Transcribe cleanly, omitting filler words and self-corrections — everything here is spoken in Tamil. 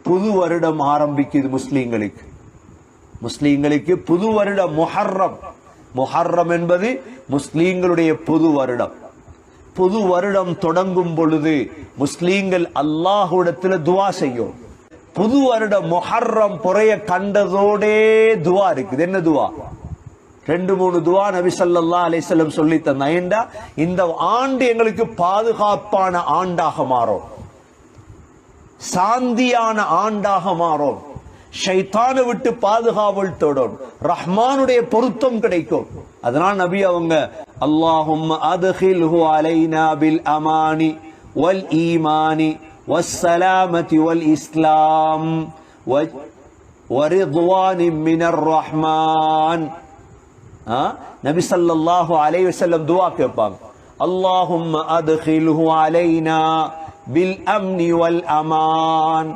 புது வருடம் ஆரம்பிக்குது முஸ்லீம்களுக்கு புது வருடம் முஹர்ரம் என்பது முஸ்லீம்களுடைய புது வருடம் தொடங்கும் பொழுது முஸ்லீம்கள் அல்லாஹ்விடத்தில் துஆ செய்யும். புது வருடம் முஹர்ரம் பொறைய கண்டதோடே துஆ இருக்குது. என்ன துஆ? 2-3 துஆ நபி ஸல்லல்லாஹு அலைஹி வஸல்லம் சொல்லி தந்தாங்க. இந்த ஆண்டு எங்களுக்கு பாதுகாப்பான ஆண்டாக மாறும், சாந்தியான ஆண்டாக மாறும், ஷைத்தானை விட்டு பாதுகாவல் தோடும், ரஹ்மானுடைய பொருத்தம் கிடைக்கும். அதனால் நபி அவங்க அல்லாஹும்ம அத்கில்ஹு அலைனா பில் அமானி வல் ஈமானி வஸ்ஸலாமதி வல் இஸ்லாம் வரிضوان மினர் ரஹ்மான். நபி ஸல்லல்லாஹு அலைஹி வஸல்லம் துஆ கேட்பாங்க, அல்லாஹும்ம அத்கில்ஹு அலைனா பில் அம்னி வல் அமான்